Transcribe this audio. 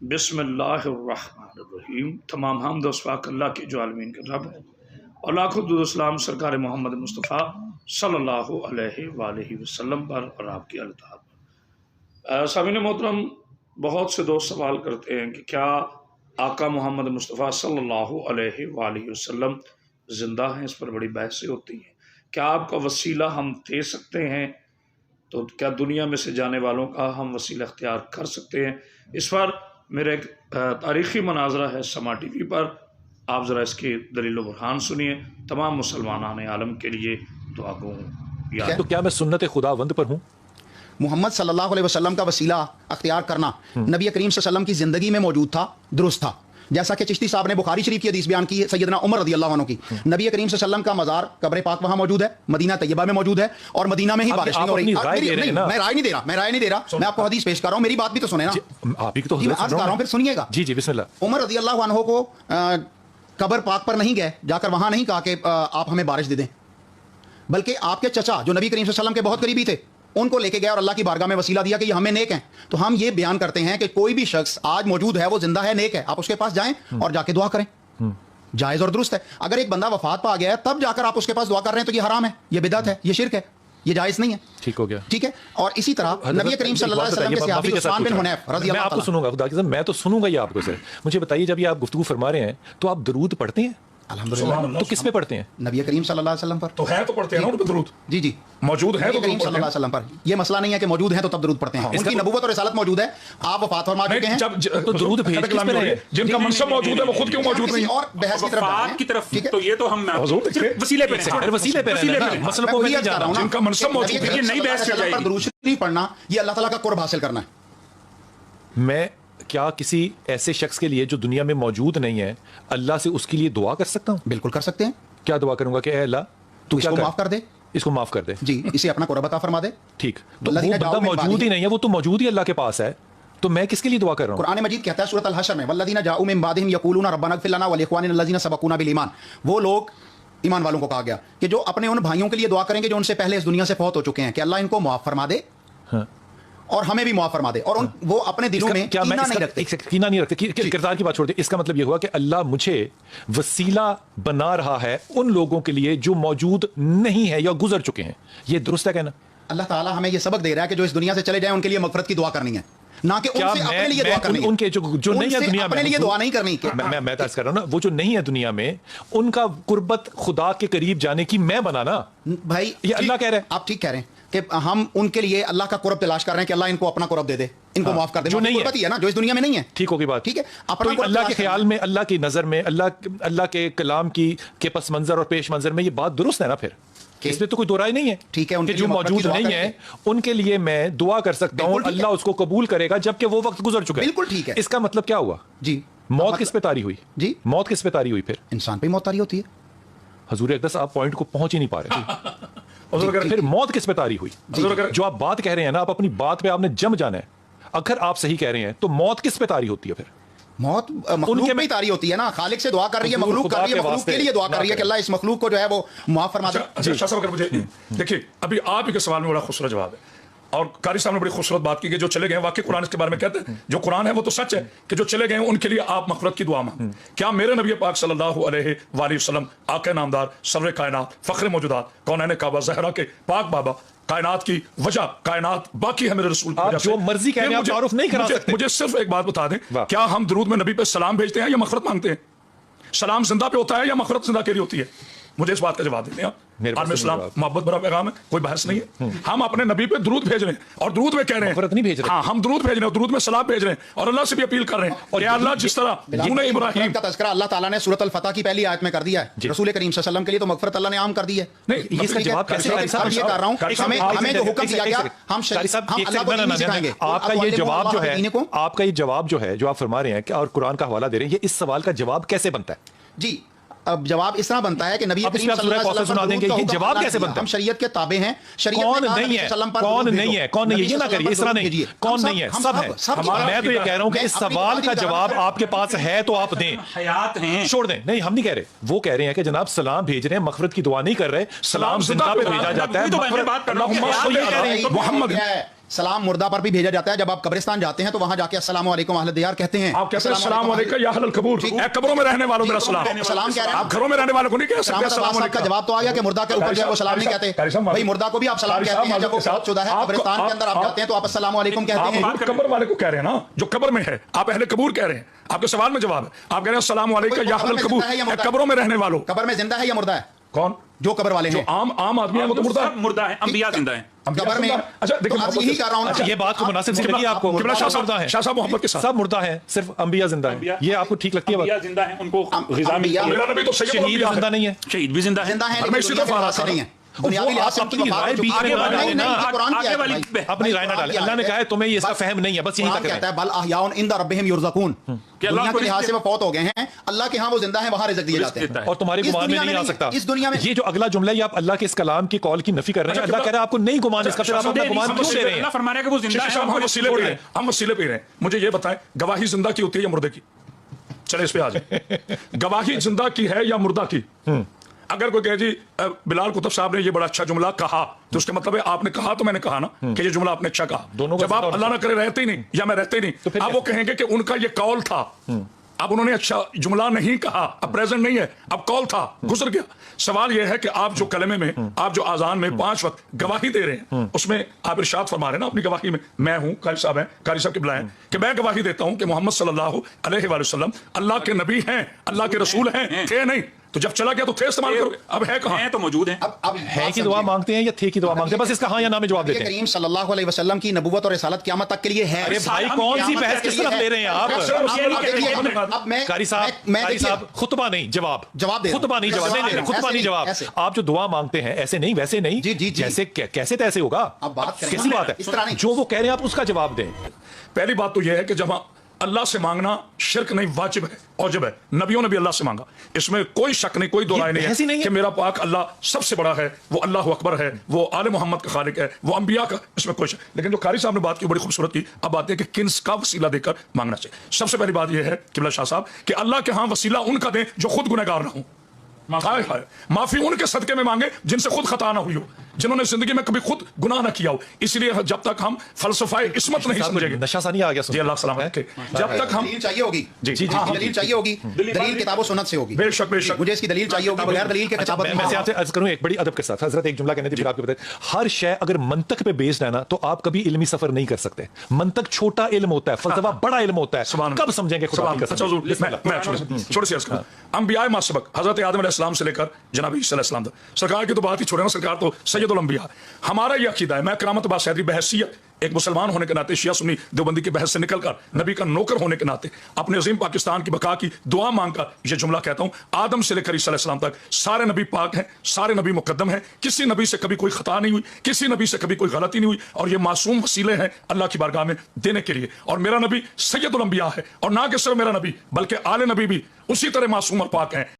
बिस्मिल्लाहिर्रहमानिर्रहीम। तमाम हमद व सफ़ाक़ अल्लाह के जो आलमीन के रब है और लाखों दुरूद सलाम सरकार मोहम्मद मुस्तफ़ा सल्लल्लाहु अलैहि वसल्लम पर और आपकी अल्ताफ़ पर। सामीन मोहतरम, बहुत से दोस्त सवाल करते हैं कि क्या आका मोहम्मद मुस्तफ़ा सल्लल्लाहु अलैहि वसल्लम ज़िंदा हैं। इस पर बड़ी बहसें होती हैं। क्या आपका वसीला हम दे सकते हैं? तो क्या दुनिया में से जाने वालों का हम वसीला अख्तियार कर सकते हैं? इस पर मेरा एक तारीख़ी मनाजरा है समा टीवी पर। आप ज़रा इसकी दलील बुरहान सुनिए। तमाम मुसलमान आलम के लिए दुआ गो। तो क्या मैं सुन्नत खुदावंद पर हूँ? मोहम्मद सल्लल्लाहु अलैहि वसल्लम का वसीला अख्तियार करना नबी करीम सल्लल्लाहु अलैहि वसल्लम की ज़िंदगी में मौजूद था, दुरुस्त था। जैसा कि चिश्ती साहब ने बुखारी शरीफ की हदीस बयान की है, सैयदना उमर रज़ियल्लाहु अन्हु की, नबी करीम सल्लल्लाहु अलैहि वसल्लम का मज़ार कब्र पाक वहाँ मौजूद है, मदीना तैयबा में मौजूद है, और मदीना में ही बारिश नहीं हो रही। मैं राय नहीं दे रहा, मैं आपको हदीस पेश कर रहा हूँ, मेरी बात भी तो सुने ना। आप ही तो अर्ज़ कर रहा हूँ, फिर सुनिएगा। जी जी बिस्मिल्लाह। उमर रज़ियल्लाहु अन्हु को कब्र पाक पर नहीं गए, जाकर वहाँ नहीं कहा कि आप हमें बारिश दे दें, बल्कि आपके चचा जो नबी करीम सल्लल्लाहु अलैहि वसल्लम के बहुत करीबी थे उनको लेके गया और अल्लाह की बारगाह में वसीला दिया कि ये हमें नेक हैं। तो हम ये बयान करते हैं कि कोई भी शख्स आज मौजूद है, वो जिंदा है, नेक है, आप उसके पास जाएं और जाके दुआ करें, जायज़ और दुरुस्त है। अगर एक बंदा वफात पा गया है तब जाकर आप उसके पास दुआ कर रहे हैं तो ये हराम है, ये बिदअत है, ये शिरक है, ये जायज़ नहीं है। ठीक हो गया, ठीक है। और इसी तरह नबी करीम सल्लल्लाहु अलैहि वसल्लम के सहाबी उस्मान बिन हुनैफ रज़ियल्लाहु मैं आपको सुनूंगा, खुदा की कसम मैं तो सुनूंगा ये आपको। सर मुझे बताइए, जब ये आप गुफ्तगू फरमा रहे हैं तो आप दरूद पढ़ते हैं? अल्हम्दुलिल्लाह। तो किस पे पढ़ते हैं? नबी करीम सल्लल्लाहु अलैहि वसल्लम पर तो है, तो पढ़ते हैं ना उन पे दरूद। जी जी, मौजूद है तो करीम सल्लल्लाहु अलैहि वसल्लम पर ये मसला नहीं है कि मौजूद है तो तब दरूद पढ़ते हैं। उनकी नबूवत और रिसालत मौजूद है, आप वफात फरमा चुके हैं, तो दरूद भेज किस पे रहे? जिनका मनसब मौजूद है वो खुद क्यों मौजूद नहीं? और बहस की तरफ, तो ये तो हम वसीले पे मसलों को नहीं जा रहा हूं, जिनका मनसब मौजूद है, ये नई बहस चल जाएगी। दरूद शरीफ पढ़ना ये अल्लाह ताला का कुर्ब हासिल करना है। मैं क्या किसी ऐसे शख्स के लिए जो दुनिया में मौजूद नहीं है अल्लाह से उसके लिए दुआ कर सकता हूँ? बिल्कुल कर सकते हैं। क्या दुआ करूंगा कि अल्लाह तू इसको माफ कर दे, इसको माफ कर दे, जी इसे अपना कुर्ब अता फरमा दे। ठीक, तो वो बंदा मौजूद ही नहीं है, वो तो मौजूद ही अल्लाह के पास है, तो मैं किसके लिए दुआ कर रहा हूँ? कुरान मजीद कहता है सूरत अल-हशर में, वल्लज़ीना जाऊ मिन बादिहिम यक़ूलूना रब्बना इग़फिर लना व लिइख़वानिना अल्लज़ीना सबक़ूना बिल ईमान। वो लोग, ईमान वालों को कहा गया कि जो अपने उन भाइयों के लिए दुआ करेंगे जो उनसे पहले इस दुनिया से फौत हो चुके हैं, कि अल्लाह इनको माफ फरमा दे और हमें भी माफ फरमा दे। और वो अपने दिलों में कीना नहीं रखते, कीना नहीं रखते। किरदार की बात छोड़ दे, इसका मतलब ये हुआ कि अल्लाह मुझे वसीला बना रहा है उन लोगों के लिए जो मौजूद नहीं है या गुजर चुके हैं। ये दुरुस्त है कहना? अल्लाह ताला हमें ये सबक दे रहा है कि जो इस दुनिया से चले जाएं उनके लिए मगफरत की दुआ करनी है, ना कि उनसे अपने लिए दुआ करनी है। उनके जो नहीं है दुनिया में, अपने लिए दुआ नहीं करनी। मैं अर्ज कर रहा हूं ना, वो जो नहीं है दुनिया में, उनका कुर्बत खुदा के करीब जाने की मैं बनाना भाई, ये अल्लाह कह रहे हैं। आप ठीक कह रहे हैं कि हम उनके लिए अल्लाह का कुर्ब तलाश कर रहे हैं कि अल्लाह इनको अपना कुर्ब दे दे, इनको माफ कर दे, जो नहीं है ना, जो इस दुनिया में नहीं है। ठीक होगी बात, ठीक है। अपना तो अल्लाह के ख्याल में, अल्लाह की नजर में, अल्लाह के कलाम की के पस मंजर और पेश मंजर में ये बात दुरुस्त है ना? फिर इसमें तो कोई दो राय नहीं है। ठीक है, कि जो मौजूद नहीं है उनके लिए मैं दुआ कर सकता हूँ, अल्लाह उसको कबूल करेगा जबकि वो वक्त गुजर चुका है। बिल्कुल ठीक है। इसका मतलब क्या हुआ? जी, मौत किस पे तारी हुई? जी, मौत किस पे तारी हुई? फिर इंसान पे मौत तारी होती है। हजूर अक़दस आप पॉइंट को पहुंच ही नहीं पा रहे। फिर मौत किस पे तारी हुई? जो आप बात कह रहे हैं ना, आप अपनी बात पे आपने जम जाना है। अगर आप सही कह रहे हैं तो मौत किस पे तारी होती है? फिर मौत मखलूक में तारी होती है ना। खालिक से दुआ कर रही है, मखलूक कर रही है, मखलूक के लिए दुआ कर रही है कि अल्लाह इस मखलूक को जो है वो माफ फरमा दे। अच्छा साहब, अगर मुझे देखिए, अभी आप ही के सवाल में बड़ा खूबसूरत जवाब है और कारी साहब ने बड़ी खूबसूरत बात की कि जो चले गए, वाकई कुरान इसके बारे में कहते हैं, जो कुरान है वो तो सच है कि जो चले गए उनके लिए आप मग़फ़िरत की दुआ मांग। क्या मेरे नबी पाक सल्लल्लाहु अलैहि वसल्लम, आक़ा नामदार, सर्वर कायनात, फ़ख्र मौजूदात, कौनैन काबा ज़हरा के पाक बाबा, कायनात की वजह, कायनात बाकी है मेरे रसूल की वजह से, जो मर्जी कहें आप तारुफ नहीं करा सकते। मुझे सिर्फ एक बात बता दें, क्या हम दरूद में नबी पे सलाम भेजते हैं या मग़फ़िरत मांगते हैं? सलाम जिंदा पे होता है या मग़फ़िरत जिंदा के लिए होती है? मुझे इस बात का जवाब देते हैं। इस्लाम मोहब्बत भरा पैगाम है, कोई बहस नहीं है। हम अपने नबी पे दरूद भेज रहे हैं और दरूद में कह रहे हैं, नहीं भेज रहे। हाँ, हम दरूद भेज रहे हैं, दरूद में सलाम भेज रहे हैं और अल्लाह से भी अपील कर रहे हैं। और या अल्लाह, जिस तरह तूने इब्राहीम का तज़किरा अल्लाह ताला ने सूरत अल-फतह की पहली आयत में कर दिया है, रसूल करीम सल्लल्लाहु अलैहि वसल्लम के लिए तो मग़फ़िरत अल्लाह ने आम कर दी है। नहीं, इसका जवाब कैसे? ये कर रहा हूं, हमें जो हुक्म दिया गया, हम अल्लाह को नहीं सिखाएंगे। आपका ये जवाब जो है, आपका ये जवाब जो है, जो आप फरमा रहे हैं और कुरान का हवाला दे रहे हैं, ये इस सवाल का जवाब कैसे बनता है? जी, अब जवाब इस तरह बनता है कि नबी करीम सल्लल्लाहु अलैहि वसल्लम सुना देंगे, ये जवाब कैसे बनता है? हम शरीयत के ताबे हैं। शरीयत कौन नहीं है, कौन नहीं है, कौन नहीं है, ये ना करिए इस तरह नहीं, कौन नहीं है, सब है। मैं तो ये कह रहा हूं कि इस सवाल का जवाब आपके पास है तो आप दें। हयात हैं, छोड़ दें। नहीं, हम नहीं कह रहे, वो कह रहे हैं कि जनाब सलाम भेज रहे हैं, मग़फ़िरत की दुआ नहीं कर रहे, सलाम जिंदा पे भेजा जाता है। मोहम्मद सलाम मुर्दा पर भी भेजा जाता है। जब आप कब्रिस्तान जाते हैं तो वहां जाके अस्सलाम वालेकुम अहले दियार कहते हैं। आप कहते हैं अस्सलाम वालेकुम या अहलल कबूर, ए कब्रों में रहने वालों मेरा सलाम। सलाम कह रहे हैं आप घरों में रहने वालों को नहीं कह सकते अस्सलाम साहब का जवाब तो आ गया कि मुर्दा के ऊपर जो है वो सलाम नहीं कहते। भाई मुर्दा को भी आप सलाम कहते हैं, जब वो फौत शुदा है कब्रिस्तान के अंदर आप जाते हैं तो आप अस्सलाम वालेकुम कहते हैं। आप कब्र वाले को कह रहे हैं ना, जो कब्र में है, आप अहले कबूर कह रहे हैं। आपके सवाल में जवाब है, आप कह रहे हैं अस्सलाम वालेकुम या अहलल कबूर, कब्रों में रहने वालों। कब्र में जिंदा है या मुर्दा है? कौन? जो कब्र वाले जो हैं। आम आदमी है वो तो मुर्दा है, अंबिया जिंदा है। कब्र में अच्छा देखो, तो यही कह रहा हूं ना, ये बात को मुनासिब सी लगी आपको? किबला शाह मुर्दा है, साहब मोहब्बत के साथ सब मुर्दा है, सिर्फ अंबिया जिंदा है, ये आपको ठीक लगती है अंबिया बात? जिंदा है, उनको ग़िज़ा अंबिया- मिलती है। मेरा नबी तो सैयद शहीद अंबिया जिंदा है। नहीं है? शहीद भी जिंदा है। जिंदा है मैं लेकिन इसी दुनिया तरफ के आ रहा लिहाज से था। नहीं है। बुनियादी लिहाज से उनकी अपनी वफात राय हो चुकी बीच में है। ना डालें नहीं, ना। ये कुरान की आगे आयत वाली है भाई। अपनी राय ना डालें। अल्लाह ने कहा है तुम्हें ये इसका फहम नहीं है, बस यहीं कुरान तक कहता है। है बल अहयाउन इंद रब्बिहिम युरज़क़ून, अल्लाह दुनिया को के लिहाज से वो फौत हो गए हैं, अल्लाह के यहाँ वो जिंदा है, वहाँ रिज़्क़ दिए जाते देता हैं। है। और तुम्हारे इस गुमान में दुनिया नहीं में आ नहीं, सकता। इस दुनिया में ये जो अगला जुमला है, ये आप अल्लाह के इस कलाम की कॉल की नफी कर रहे हैं। अल्लाह कह रहा है आपको नहीं गुमान इसका, फिर आप अपना गुमान क्यों दे रहे हैं? अल्लाह फरमा रहा है कि वो जिंदा है। हम वसीले पी रहे हैं, हम वसीले पी रहे हैं। मुझे ये बताएं, गवाही जिंदा की होती है या मुर्दे की? चले इस पे आ जाए। गवाही जिंदा की है या मुर्दा की? अगर कोई कहे जी बिलाल कुतुब साहब ने ये बड़ा अच्छा जुमला कहा, तो उसका मतलब है आपने कहा तो मैंने कहा ना कि ये जुमला आपने अच्छा कहा। दोनों का जब आप जिंदा अल्लाह ना करे रहते ही नहीं या मैं रहते ही नहीं, फिर अब वो कहेंगे कि उनका ये कौल था। अब उन्होंने अच्छा जुमला नहीं कहा, अब प्रेजेंट नहीं है, अब कौल था, गुजर गया। सवाल यह है कि आप जो कलमे में, आप जो आजान में 5 वक्त गवाही दे रहे हैं, उसमें आप इरशाद फरमा रहे हैं ना अपनी गवाही में, मैं हूं, कारी साहब हैं, कारी साहब की बुलाएं, कि मैं गवाही देता हूं कि मोहम्मद सल्लल्लाहु अलैहि वसल्लम अल्लाह के नबी हैं, अल्लाह के रसूल हैं, थे नहीं तो जब चला गया तो थे इस्तेमाल करोगे, अब है कहां? हैं तो मौजूद हैं। अब है की दुआ मांगते हैं या थे की दुआ मांगते हैं? बस इसका हाँ या ना में जवाब देते हैं। करीम सल्लल्लाहु अलैहि वसल्लम की नबुव्वत और रिसालत क़यामत तक के लिए है। अरे भाई कौन सी बहस किस तरफ ले रहे हैं आप? अब मैं कारी साहब खुतबा नहीं जवाब, जवाब दे रहा हूं। खुतबा नहीं जवाब, नहीं खुतबा नहीं जवाब। ऐसे। आप जो दुआ मांगते हैं ऐसे नहीं वैसे नहीं, जी, जी, जी। जैसे कैसे तैसे होगा? अब बात करें। कैसी बात इस तरह है? नहीं। जो वो कह रहे हैं आप उसका जवाब दें। पहली बात तो यह है कि जब अल्लाह से मांगना शिरक नहीं, वाजिब है, औजिब है। नबियों ने भी अल्लाह से मांगा, इसमें कोई शक नहीं, कोई दो राय नहीं बहस ही नहीं है है। कि मेरा पाक अल्लाह सबसे बड़ा है, वो अल्लाह अकबर है, वो आले मोहम्मद का खालिक है, वो अंबिया का, इसमें कोई शक। लेकिन जो कारी साहब ने बात की बड़ी खूबसूरत की, अब बात है कि किस का वसीला देकर मांगना चाहिए। सबसे पहली बात यह है किबला शाह साहब कि अल्लाह के यहाँ वसीला उनका दें जो खुद गुनहगार ना हो। माफी उनके सदके में मांगे जिनसे खुद खता ना हुई हो, जिन्होंने जिंदगी में कभी खुद गुनाह ना किया हो। इसलिए जब तक हम फलसफाए इस्मत नहीं समझेंगे, नशा सा नहीं आ गया जी अल्लाह सलामत रखे, जब तक हम दलील चाहिए होगी, जी, जी, हाँ, जी, दलील चाहिए होगी, दलील किताब सुन्नत से होगी। बेशक बेशक मुझे इसकी दलील चाहिए होगी, बगैर दलील के किताब मैं आपसे अर्ज करूं एक बड़ी अदब के साथ। हजरत एक जुमला कहने थे, फिर आपको बताएं। हर शय अगर मंतक पे बेस्ड है ना, तो आप कभी इल्मी सफर नहीं कर सकते। मंतक छोटा इल्म होता है, फलसफा बड़ा इल्म होता है। कब समझेंगे खुदा की कसम? छोटे से अर्ज करूं, अंबिया मासबक हजरत आदम अलैहिस्सलाम से लेकर जनाब ईसा अलैहिस्सलाम तक, सरकार की तो बात ही छोड़े ना, सरकार तो सैयदुल अंबिया। हमारा यह अकीदा है, मैं करामत बासैदी बहसियत एक मुसलमान होने के नाते, शिया सुन्नी देवबंदी की बहस से निकलकर नबी का नौकर होने के नाते, अपने अजीम पाकिस्तान की बका की दुआ मांगकर यह जुमला कहता हूं, आदम से लेकर ईसा अलैहिस्सलाम तक सारे नबी पाक हैं, सारे नबी मुकद्दम हैं, किसी नबी से कभी कोई खता नहीं हुई, किसी नबी से कभी कोई गलती नहीं हुई, और ये मासूम वसीले हैं अल्लाह की बारगाह में देने के लिए। और मेरा नबी सैयदुल अंबिया है, और ना कि सिर्फ मेरा नबी बल्कि आले नबी भी उसी तरह मासूम और पाक हैं।